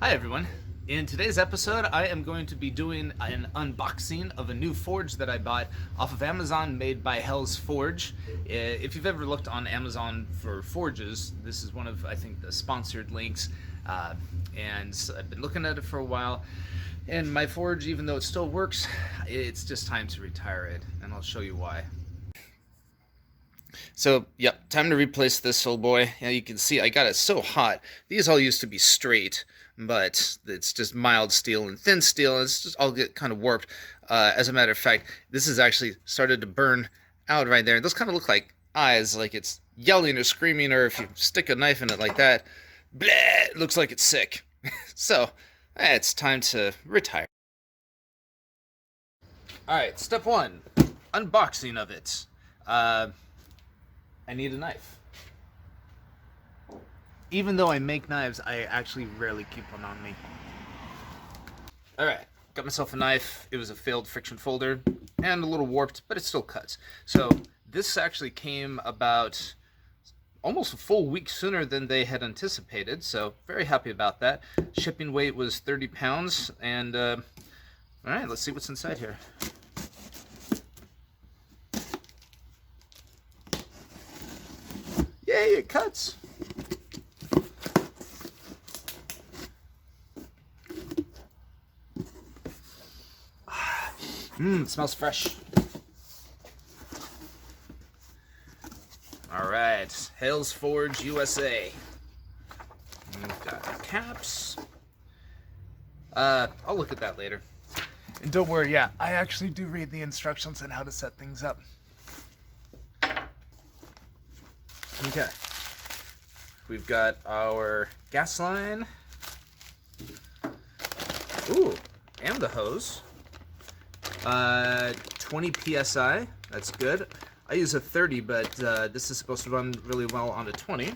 Hi everyone. In today's episode, I am going to be doing an unboxing of a new forge that I bought off of Amazon made by Hell's Forge. If you've ever looked on Amazon for forges, this is one of, I think, the sponsored links. And I've been looking at it for a while. And my forge, even though it still works, it's just time to retire it. And I'll show you why. So, yep, time to replace this old boy. Yeah, you can see I got it so hot. These all used to be straight, but it's just mild steel and thin steel, and it's just all get kind of warped. As a matter of fact, this has actually started to burn out right there. Those kind of look like eyes, like it's yelling or screaming, or if you stick a knife in it like that, bleh, it looks like it's sick. So, it's time to retire. Alright, step one, unboxing of it. I need a knife. Even though I make knives, I actually rarely keep one on me. Alright, got myself a knife. It was a failed friction folder and a little warped, but it still cuts. So this actually came about almost a full week sooner than they had anticipated, so very happy about that. Shipping weight was 30 pounds, and alright, let's see what's inside here. Yay, it cuts! It smells fresh. Alright, Hell's Forge USA. We've got the caps. I'll look at that later. And don't worry, yeah, I actually do read the instructions on how to set things up. Okay. We've got our gas line. Ooh, and the hose. 20 PSI, that's good. I use a 30, but this is supposed to run really well on a 20.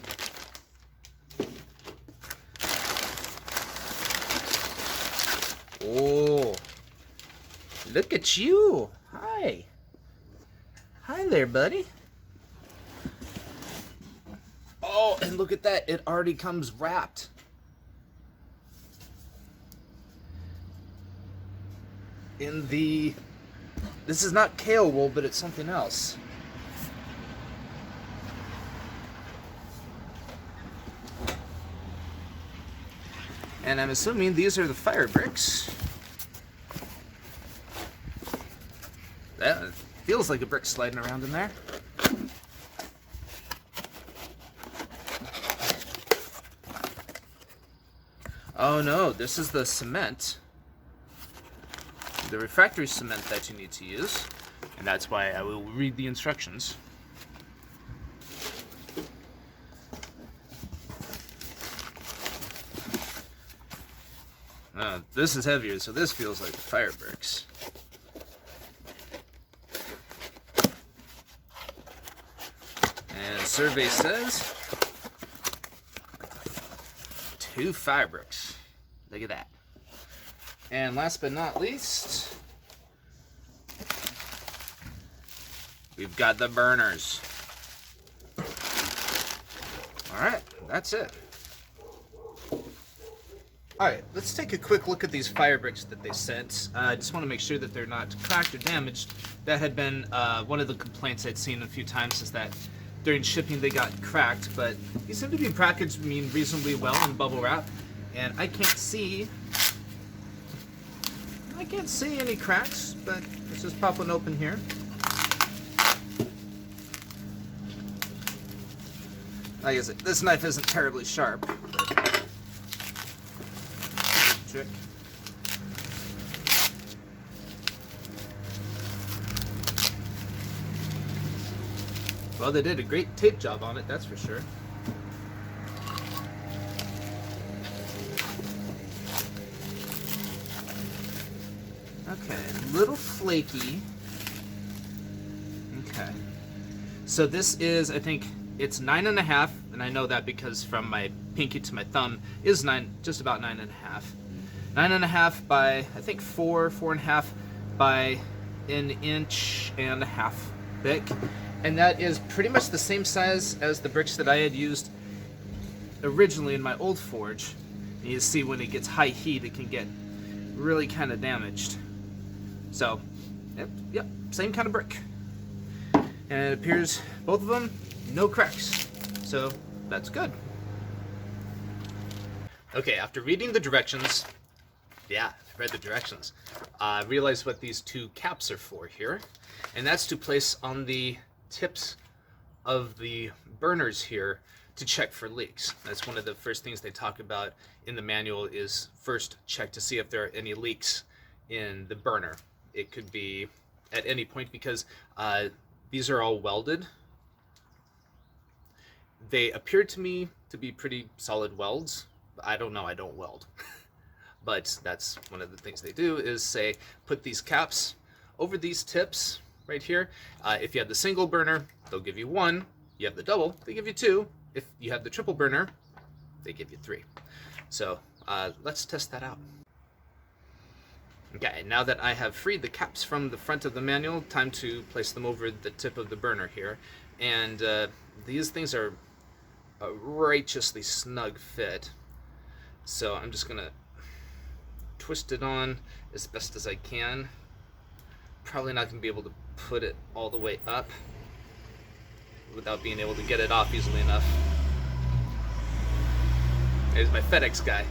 Oh, look at you. Hi. Hi there, buddy. Oh, and look at that. It already comes wrapped. In the... This is not kale wool, but it's something else. And I'm assuming these are the fire bricks. That feels like a brick sliding around in there. Oh no, this is the cement. The refractory cement that you need to use. And that's why I will read the instructions. This is heavier, so this feels like the fire bricks. And survey says 2 fire bricks. Look at that. And last but not least, we've got the burners. Alright, that's it. Alright, let's take a quick look at these fire bricks that they sent. I just want to make sure that they're not cracked or damaged. That had been one of the complaints I'd seen a few times, is that during shipping they got cracked, but these seem to be packaged reasonably well in bubble wrap. And I can't see any cracks, but let's just pop one open here. Like I said, this knife isn't terribly sharp, but trick. Well, they did a great tape job on it, that's for sure. Okay, a little flaky. Okay. So this is, I think, it's 9.5, and I know that because from my pinky to my thumb is just about 9.5. 9.5 by, I think 4.5 by an inch and a half thick. And that is pretty much the same size as the bricks that I had used originally in my old forge. And you see when it gets high heat, it can get really kind of damaged. So, yep, same kind of brick. And it appears both of them, no cracks. So that's good. Okay, after reading the directions, yeah, I read the directions. I realized what these two caps are for here, and that's to place on the tips of the burners here to check for leaks. That's one of the first things they talk about in the manual is first check to see if there are any leaks in the burner. It could be at any point because these are all welded. They appear to me to be pretty solid welds. I don't know, I don't weld. But that's one of the things they do is say, put these caps over these tips right here. If you have the single burner, they'll give you 1. You have the double, they give you 2. If you have the triple burner, they give you 3. So let's test that out. Okay, now that I have freed the caps from the front of the manual, time to place them over the tip of the burner here. And these things are a righteously snug fit. So I'm just gonna twist it on as best as I can. Probably not gonna be able to put it all the way up without being able to get it off easily enough. There's my FedEx guy.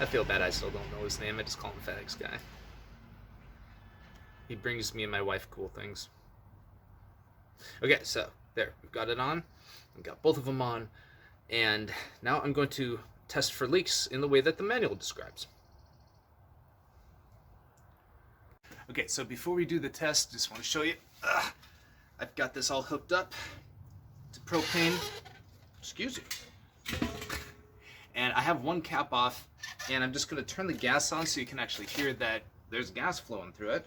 I feel bad I still don't know his name, I just call him FedEx guy. He brings me and my wife cool things. Okay, so there, we've got it on. We've got both of them on. And now I'm going to test for leaks in the way that the manual describes. Okay, so before we do the test, just want to show you, I've got this all hooked up to propane. Excuse me. And I have one cap off, and I'm just going to turn the gas on so you can actually hear that there's gas flowing through it.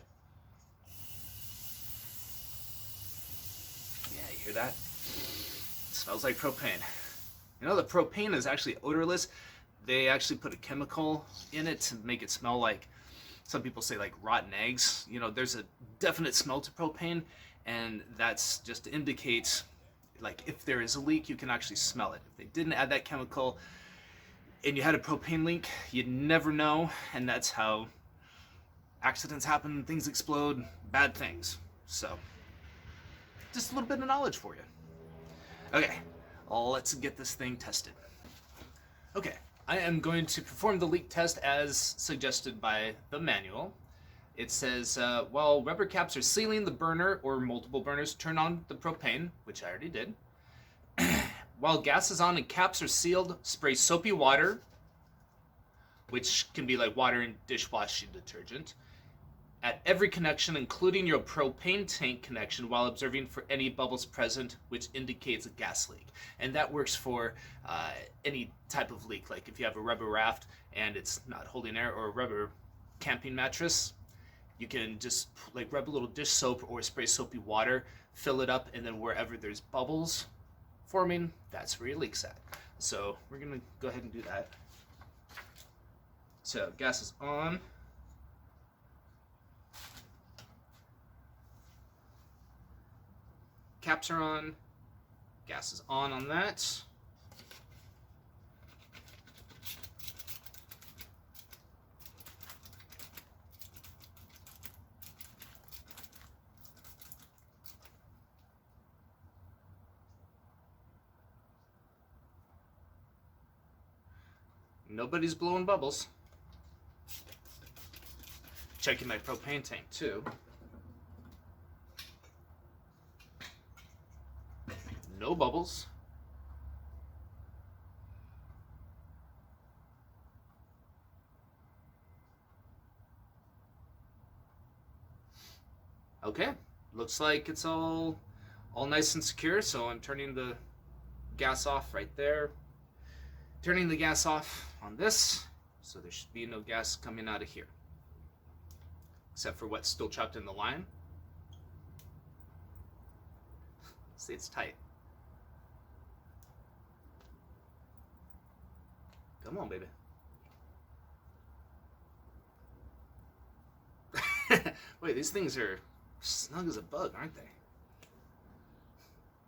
Yeah, you hear that? It smells like propane. You know, the propane is actually odorless. They actually put a chemical in it to make it smell like, some people say like rotten eggs. You know, there's a definite smell to propane, and that's just to indicate, like, if there is a leak, you can actually smell it. If they didn't add that chemical and you had a propane leak, you'd never know, and that's how accidents happen, things explode, bad things. So, just a little bit of knowledge for you. Okay. Let's get this thing tested. Okay, I am going to perform the leak test as suggested by the manual. It says, while rubber caps are sealing the burner or multiple burners, turn on the propane, which I already did. While gas is on and caps are sealed, spray soapy water, which can be like water and dishwashing detergent, at every connection, including your propane tank connection, while observing for any bubbles present, which indicates a gas leak. And that works for any type of leak, like if you have a rubber raft and it's not holding air, or a rubber camping mattress, you can just like rub a little dish soap or spray soapy water, fill it up, and then wherever there's bubbles forming, that's where your leak's at. So we're gonna go ahead and do that. So gas is on. Caps are on. Gas is on that. Nobody's blowing bubbles. Checking my propane tank too. No bubbles. Okay, looks like it's all nice and secure, so I'm turning the gas off right there. Turning the gas off on this, so there should be no gas coming out of here. Except for what's still trapped in the line. See, it's tight. Come on, baby. Wait, these things are snug as a bug, aren't they?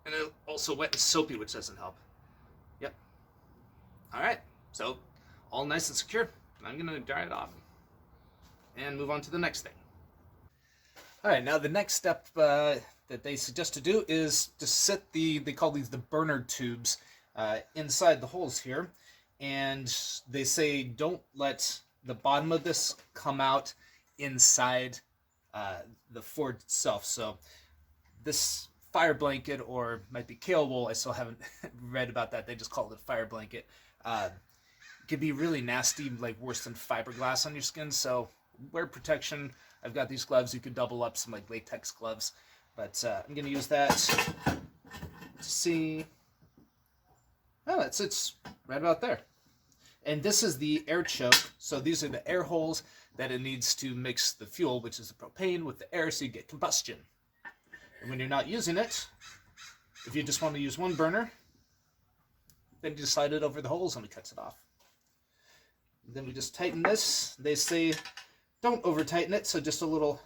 And they're also wet and soapy, which doesn't help. Yep. All right. So, all nice and secure. I'm going to dry it off and move on to the next thing. All right, now the next step that they suggest to do is to set they call these the burner tubes inside the holes here. And they say don't let the bottom of this come out inside the Ford itself. So this fire blanket, or might be kale wool, I still haven't read about that. They just call it a fire blanket. Could be really nasty, like worse than fiberglass on your skin. So wear protection. I've got these gloves. You could double up some like latex gloves, but I'm gonna use that to see. Oh, it's right about there. And this is the air choke. So these are the air holes that it needs to mix the fuel, which is the propane, with the air, so you get combustion. And when you're not using it, if you just want to use one burner, then you just slide it over the holes and it cuts it off. And then we just tighten this. They say don't over tighten it, so just a little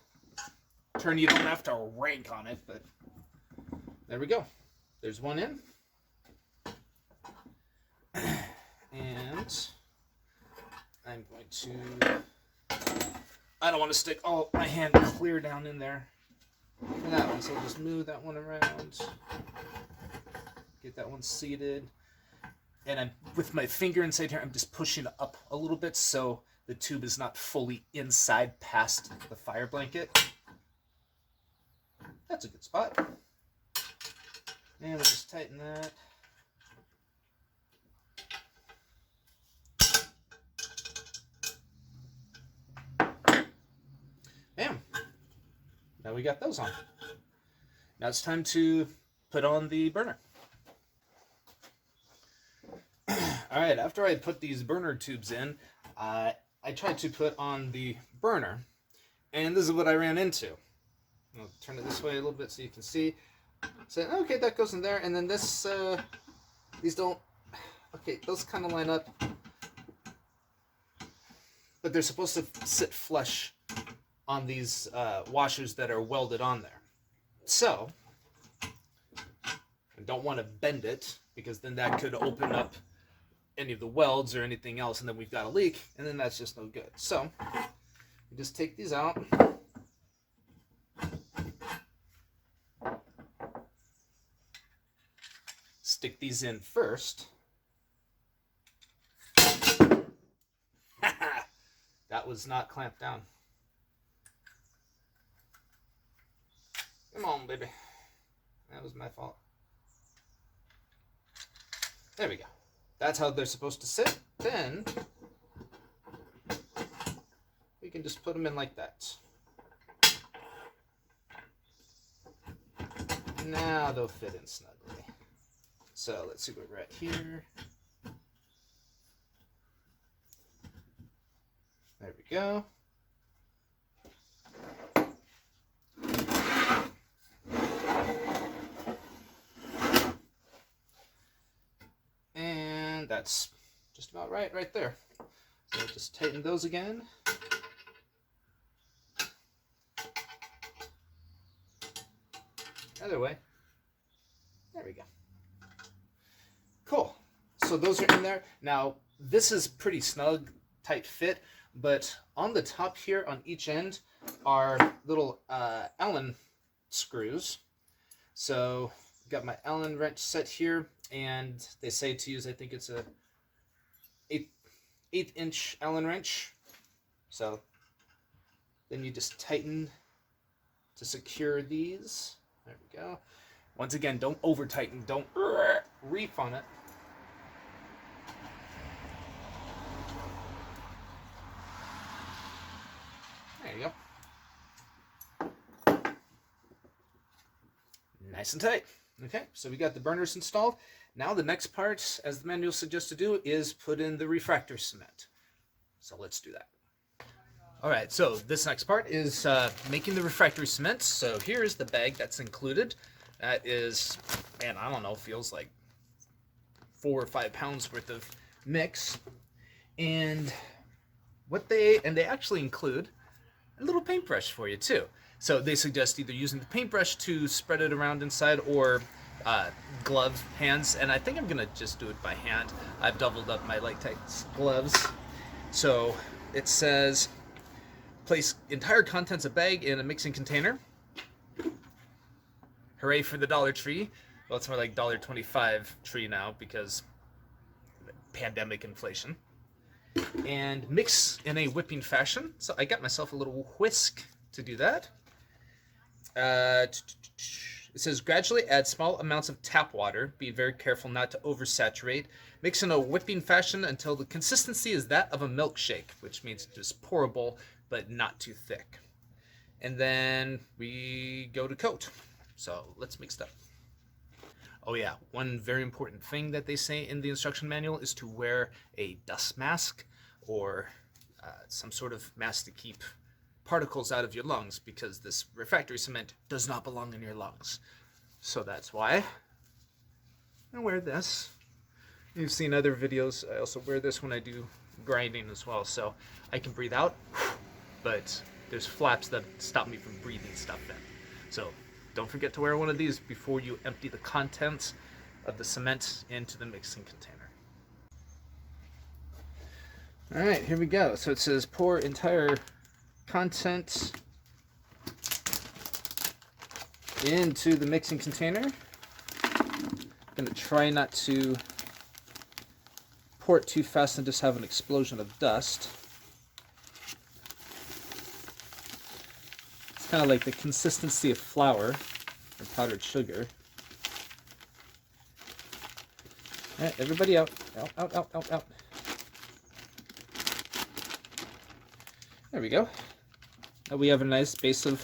turn. You don't have to rank on it, but there we go. There's one in. And I'm going to, I don't want to stick all my hand clear down in there for that one, so I'll just move that one around, get that one seated, and I'm with my finger inside here, I'm just pushing up a little bit so the tube is not fully inside past the fire blanket. That's a good spot. And we'll just tighten that. Bam. Now we got those on. Now it's time to put on the burner. Alright, after I put these burner tubes in, I tried to put on the burner, and this is what I ran into. I'll turn it this way a little bit so you can see. So, okay, that goes in there, and then this, these don't, okay, those kind of line up, but they're supposed to sit flush on these washers that are welded on there. So, I don't want to bend it, because then that could open up any of the welds or anything else, and then we've got a leak, and then that's just no good. So, we just take these out. Stick these in first. That was not clamped down. Come on, baby. That was my fault. There we go. That's how they're supposed to sit. Then we can just put them in like that. Now they'll fit in snugly. So let's see where we're at here. There we go. And that's just about right there. So we'll just tighten those again. Other way. There we go. Cool. So those are in there. Now, this is pretty snug, tight fit, but on the top here, on each end, are little Allen screws. So, got my Allen wrench set here, and they say to use, I think it's a 8-inch Allen wrench. So, then you just tighten to secure these. There we go. Once again, don't over tighten, don't reef on it. There you go. Nice and tight. Okay, so we got the burners installed. Now the next part, as the manual suggests to do, is put in the refractory cement. So let's do that. All right, so this next part is making the refractory cement. So here's the bag that's included. That is, man, I don't know, feels like 4 or 5 pounds worth of mix. And they actually include a little paintbrush for you too. So they suggest either using the paintbrush to spread it around inside, or uh, glove hands, and I think I'm gonna just do it by hand. I've doubled up my latex gloves. So it says place entire contents of bag in a mixing container. Hooray for the Dollar Tree. Well, it's more like $1.25 tree now because pandemic inflation. And mix in a whipping fashion. So I got myself a little whisk to do that. It says gradually add small amounts of tap water. Be very careful not to oversaturate. Mix in a whipping fashion until the consistency is that of a milkshake, which means just pourable but not too thick. And then we go to coat. So let's mix it up. Oh yeah, one very important thing that they say in the instruction manual is to wear a dust mask or some sort of mask to keep particles out of your lungs, because this refractory cement does not belong in your lungs. So that's why I wear this. You've seen other videos. I also wear this when I do grinding as well, so I can breathe out, but there's flaps that stop me from breathing stuff in. So don't forget to wear one of these before you empty the contents of the cement into the mixing container. All right, here we go. So it says pour entire content into the mixing container. I'm going to try not to pour it too fast and just have an explosion of dust. It's kind of like the consistency of flour or powdered sugar. All right, everybody out. Out, out, out, out, out. There we go. Now we have a nice base of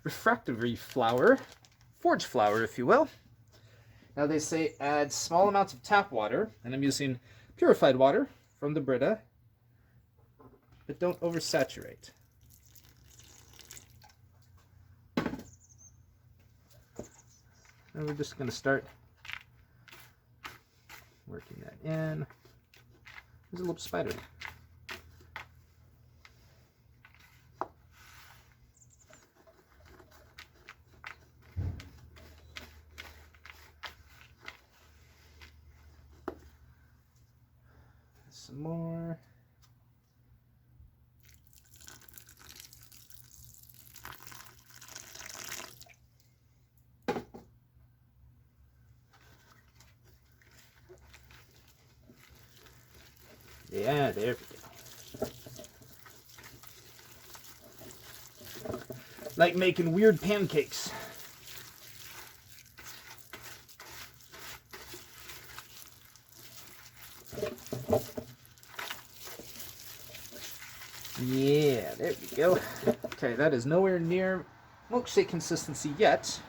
refractory flour, forge flour, if you will. Now they say add small amounts of tap water, and I'm using purified water from the Brita, but don't oversaturate. And we're just going to start working that in. There's a little spider. Some more. Yeah, there we go. Like making weird pancakes. Yeah, there we go. Okay, that is nowhere near milkshake consistency yet.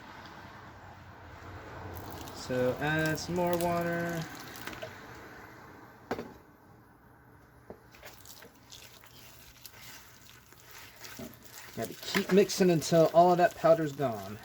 So add some more water. Gotta keep mixing until all of that powder's gone.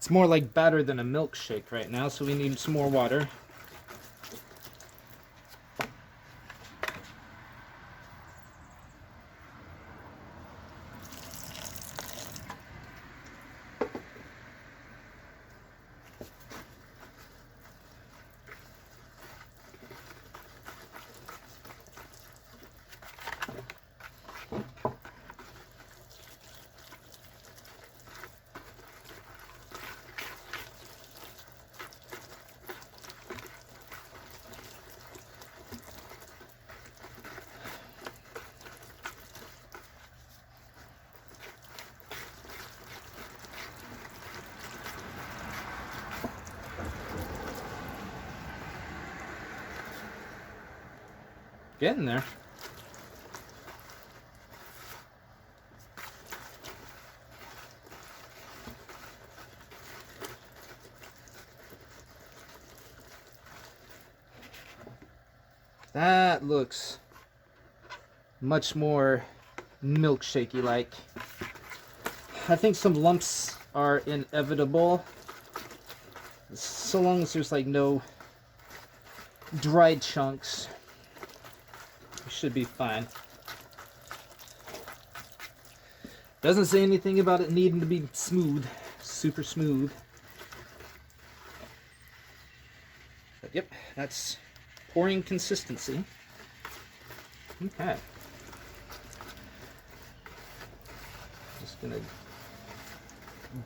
It's more like batter than a milkshake right now, so we need some more water. Getting there. That looks much more milkshakey like. I think some lumps are inevitable, so long as there's like no dried chunks. We should be fine. Doesn't say anything about it needing to be smooth, super smooth. But yep, that's pouring consistency. Okay. Just gonna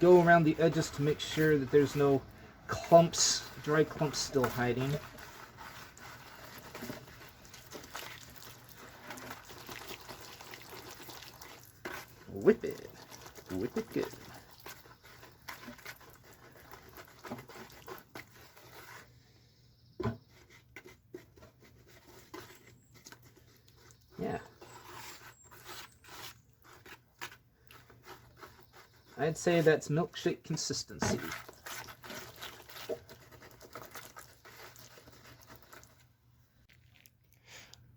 go around the edges to make sure that there's no clumps, dry clumps still hiding. Whip it. Whip it good. Yeah. I'd say that's milkshake consistency.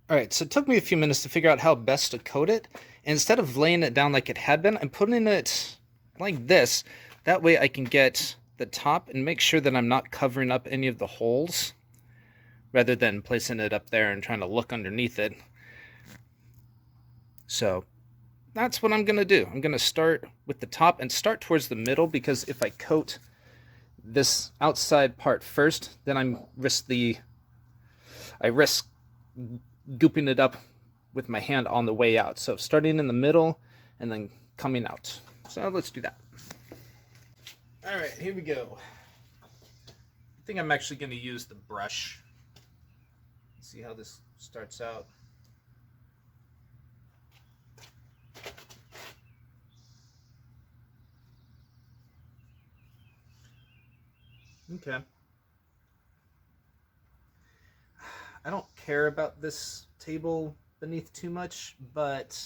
Alright, so it took me a few minutes to figure out how best to coat it. And instead of laying it down like it had been, I'm putting it like this. That way I can get the top and make sure that I'm not covering up any of the holes, rather than placing it up there and trying to look underneath it. So that's what I'm going to do. I'm going to start with the top and start towards the middle, because if I coat this outside part first, then I risk gooping it up with my hand on the way out. So starting in the middle and then coming out. So let's do that. All right, here we go. I think I'm actually going to use the brush. See how this starts out. Okay. I don't care about this table beneath too much, but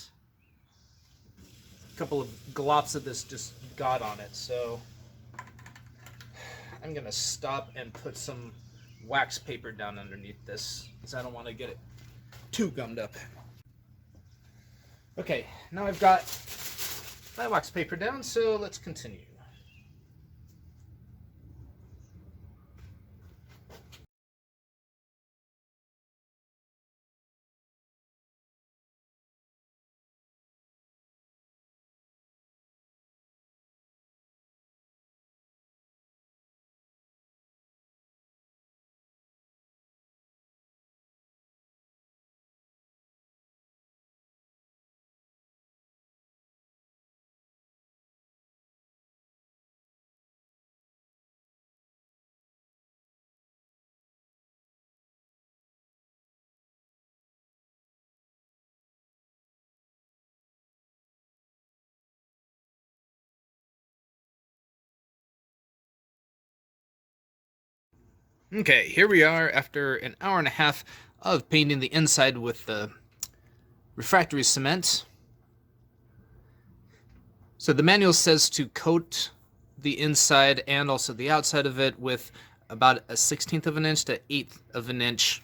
a couple of glops of this just got on it, so I'm gonna stop and put some wax paper down underneath this, because I don't want to get it too gummed up. Okay, now I've got my wax paper down, so let's continue. Okay, here we are after an hour and a half of painting the inside with the refractory cement. So the manual says to coat the inside and also the outside of it with about a 1/16 of an inch to 1/8 of an inch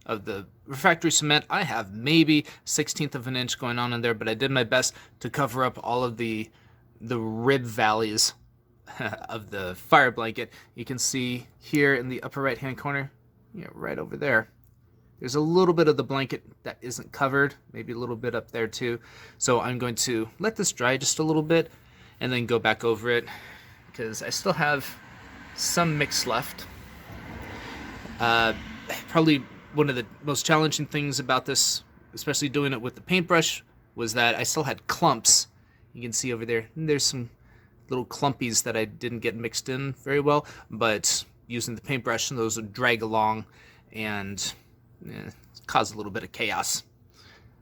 of the refractory cement. I have maybe 1/16 of an inch going on in there, but I did my best to cover up all of the rib valleys of the fire blanket. You can see here in the upper right hand corner, right over there, there's a little bit of the blanket that isn't covered, maybe a little bit up there too. So I'm going to let this dry just a little bit and then go back over it, because I still have some mix left. Probably one of the most challenging things about this, especially doing it with the paintbrush, was that I still had clumps. You can see over there, there's some little clumpies that I didn't get mixed in very well, but using the paintbrush, those would drag along and cause a little bit of chaos.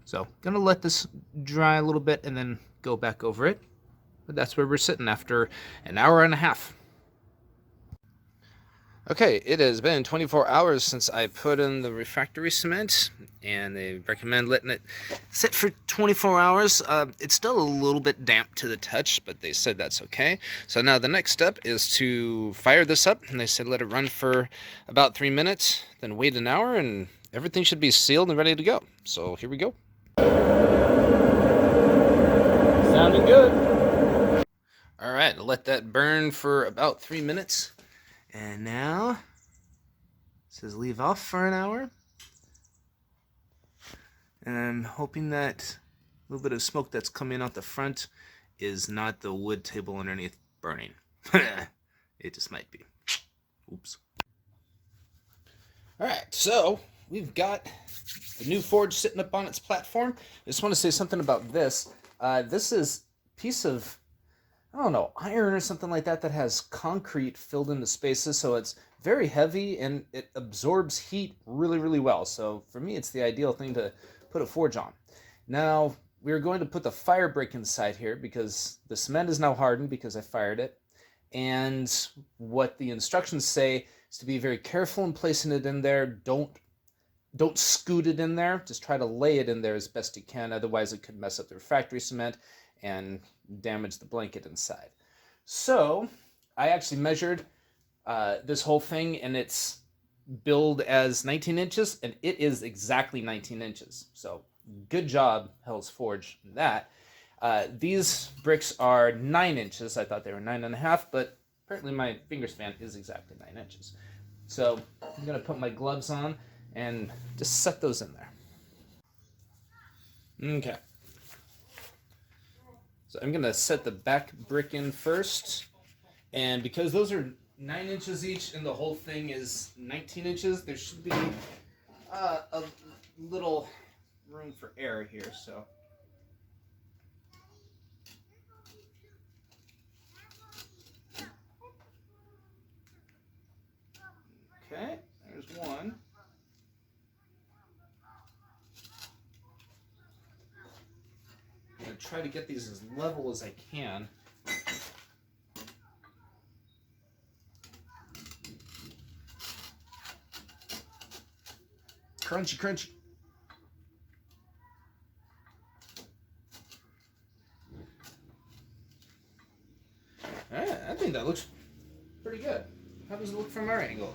So gonna let this dry a little bit and then go back over it. But that's where we're sitting after an hour and a half. Okay, it has been 24 hours since I put in the refractory cement, and they recommend letting it sit for 24 hours. It's still a little bit damp to the touch, but they said that's okay. So now the next step is to fire this up, and they said let it run for about 3 minutes, then wait an hour, and everything should be sealed and ready to go. So here we go. Sounding good. All right, I'll let that burn for about 3 minutes, and now it says leave off for an hour. And I'm hoping that a little bit of smoke that's coming out the front is not the wood table underneath burning. It just might be. Oops. All right, so we've got the new forge sitting up on its platform. I just want to say something about this. This is a piece of, I don't know, iron or something like that that has concrete filled in the spaces, so it's very heavy and it absorbs heat really, really well. So for me, it's the ideal thing to put a forge on. Now, we're going to put the fire brick inside here because the cement is now hardened because I fired it. And what the instructions say is to be very careful in placing it in there. Don't scoot it in there. Just try to lay it in there as best you can. Otherwise, it could mess up the refractory cement and damage the blanket inside. So I actually measured this whole thing, and it's billed as 19 inches, and it is exactly 19 inches. So good job, Hell's Forge, in that. These bricks are 9 inches. I thought they were 9.5, but apparently my finger span is exactly 9 inches. So I'm going to put my gloves on and just set those in there. Okay. So I'm going to set the back brick in first. And because those are 9 inches each and the whole thing is 19 inches, there should be a little room for error here. So okay, there's one. I'm going to try to get these as level as I can. Crunchy, crunchy. All right, I think that looks pretty good. How does it look from our angle?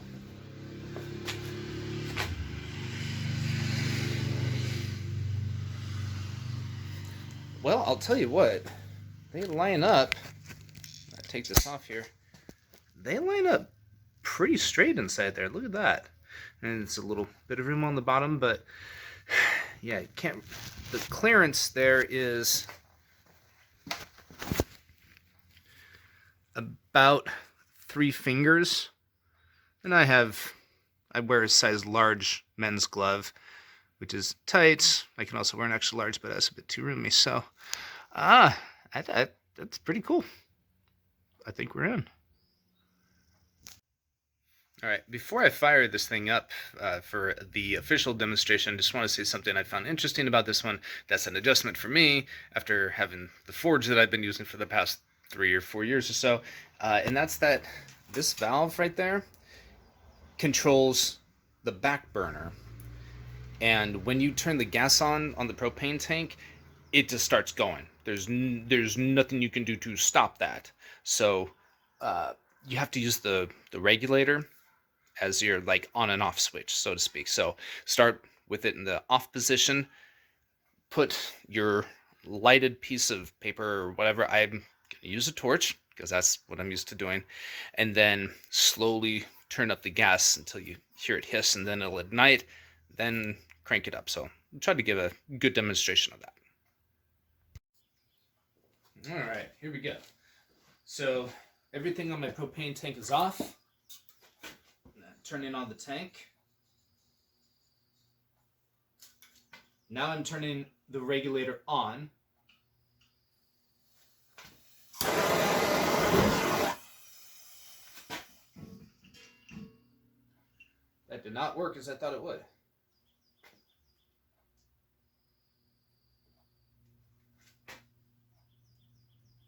Well, I'll tell you what. They line up. I take this off here. They line up pretty straight inside there. Look at that. And it's a little bit of room on the bottom, but yeah, you can't. The clearance there is about 3 fingers, and I wear a size large men's glove, which is tight. I can also wear an extra large, but that's a bit too roomy. So, that's pretty cool. I think we're in. All right, before I fire this thing up for the official demonstration, I just want to say something I found interesting about this one. That's an adjustment for me after having the forge that I've been using for the past 3 or 4 years or so, and that's that this valve right there controls the back burner. And when you turn the gas on the propane tank, it just starts going. There's nothing you can do to stop that. So you have to use the regulator as your like on and off switch, so to speak. So start with it in the off position, put your lighted piece of paper or whatever. I'm going to use a torch because that's what I'm used to doing, and then slowly turn up the gas until you hear it hiss, and then it'll ignite, then crank it up. So I'll try to give a good demonstration of that. All right, here we go. So everything on my propane tank is off. Turning on the tank. Now I'm turning the regulator on. That did not work as I thought it would.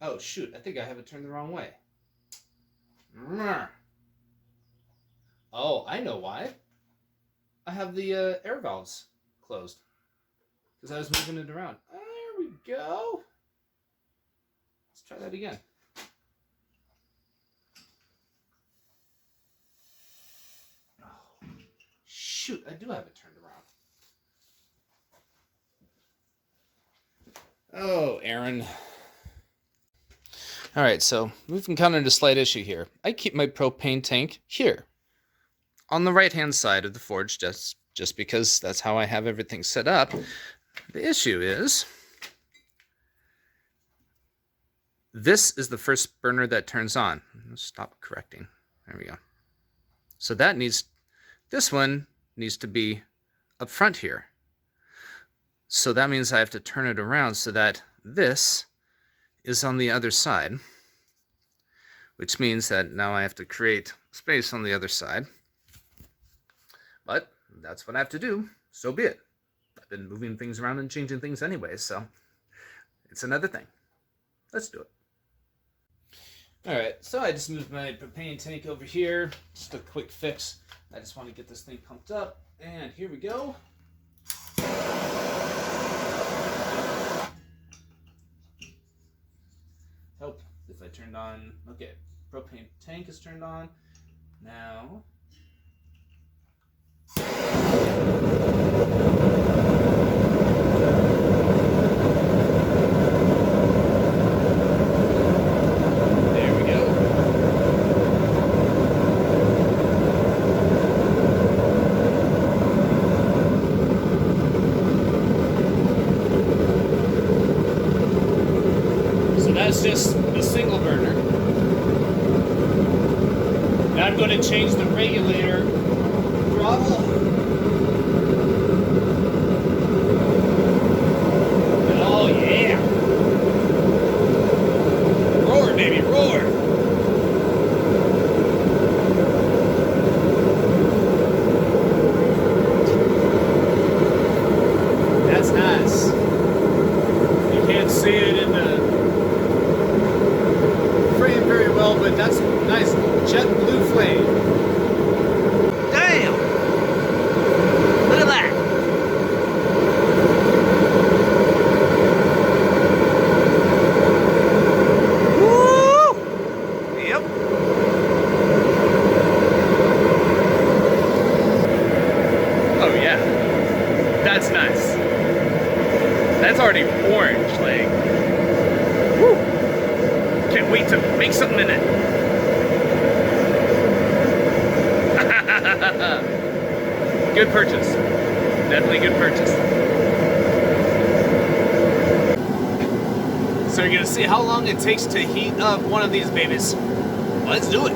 Oh shoot, I think I have it turned the wrong way. Oh, I know why. I have the air valves closed because I was moving it around. There we go. Let's try that again. Oh, shoot, I do have it turned around. Oh, Aaron. All right, so we've encountered a slight issue here. I keep my propane tank here on the right-hand side of the forge just because that's how I have everything set up. The issue is this is the first burner that turns on. Stop correcting. There we go. So this one needs to be up front here. So that means I have to turn it around so that this is on the other side, which means that now I have to create space on the other side. But that's what I have to do, so be it. I've been moving things around and changing things anyway, so it's another thing. Let's do it. Alright, so I just moved my propane tank over here. Just a quick fix. I just want to get this thing pumped up. And here we go. Help if I turned on. Okay, propane tank is turned on. Now. That's just the single burner. Now I'm going to change the regulator throttle. Oh yeah! Roar, baby, roar! That's nice. You can't see it in the frame very well, but that's nice jet blue flame. Damn! Look at that! Woo! Yep. Oh yeah, that's nice. That's already orange, like. Woo! Can't wait to make something in it. Good purchase. Definitely good purchase. So you're gonna see how long it takes to heat up one of these babies. Let's do it.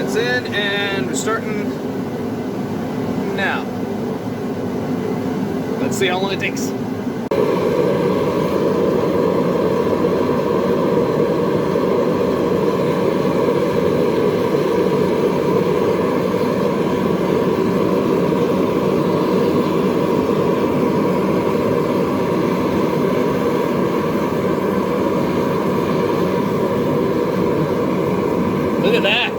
In and we're starting now. Let's see how long it takes. Look at that.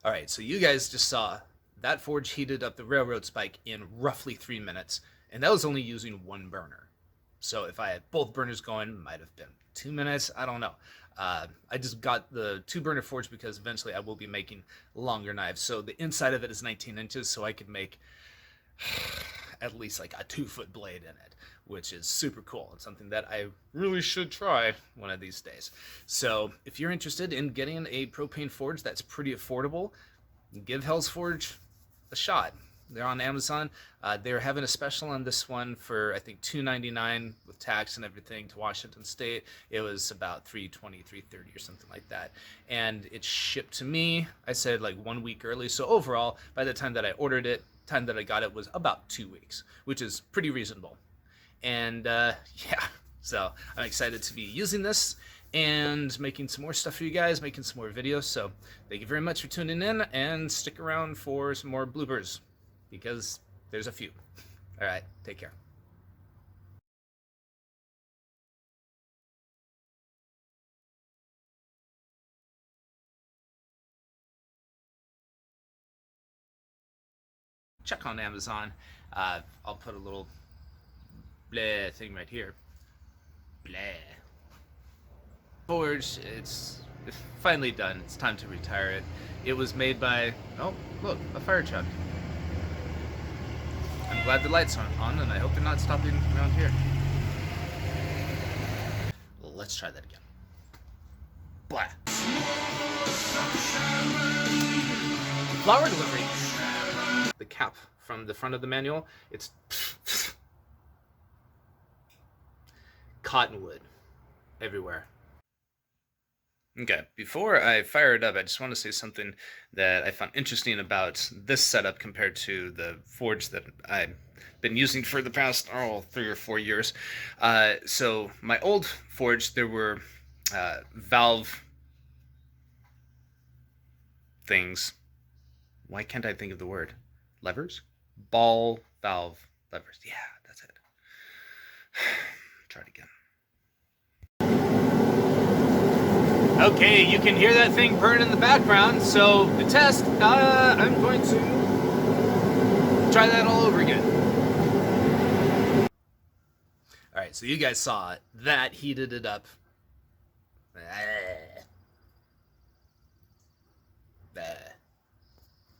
Alright, so you guys just saw that forge heated up the railroad spike in roughly 3 minutes, and that was only using one burner. So if I had both burners going, it might have been 2 minutes, I don't know. I just got the 2-burner forge because eventually I will be making longer knives. So the inside of it is 19 inches, so I could make at least like a 2-foot blade in it, which is super cool. It's something that I really should try one of these days. So if you're interested in getting a propane forge that's pretty affordable, give Hell's Forge a shot. They're on Amazon. They're having a special on this one for I think $2.99 with tax and everything to Washington State. It was about $3.20, $3.30 or something like that, and it shipped to me. I said like 1 week early. So overall, by the time that I ordered it, time that I got it was about 2 weeks, which is pretty reasonable. And yeah, so I'm excited to be using this and making some more stuff for you guys, making some more videos. So thank you very much for tuning in, and stick around for some more bloopers, because there's a few. All right, take care. Check on Amazon. I'll put a little bleh thing right here. Bleh. Forge, it's finally done. It's time to retire it. It was made by, oh, look, a fire truck. I'm glad the lights aren't on, and I hope they're not stopping around here. Well, let's try that again. Blah. Flower delivery. The cap from the front of the manual, it's cottonwood everywhere. Okay, before I fire it up, I just want to say something that I found interesting about this setup compared to the forge that I've been using for the past 3 or 4 years. So my old forge, there were valve things. Why can't I think of the word? Levers? Ball valve levers. Yeah, that's it. Try it again. Okay, you can hear that thing burn in the background, so the test, I'm going to try that all over again. Alright, so you guys saw it. That heated it up.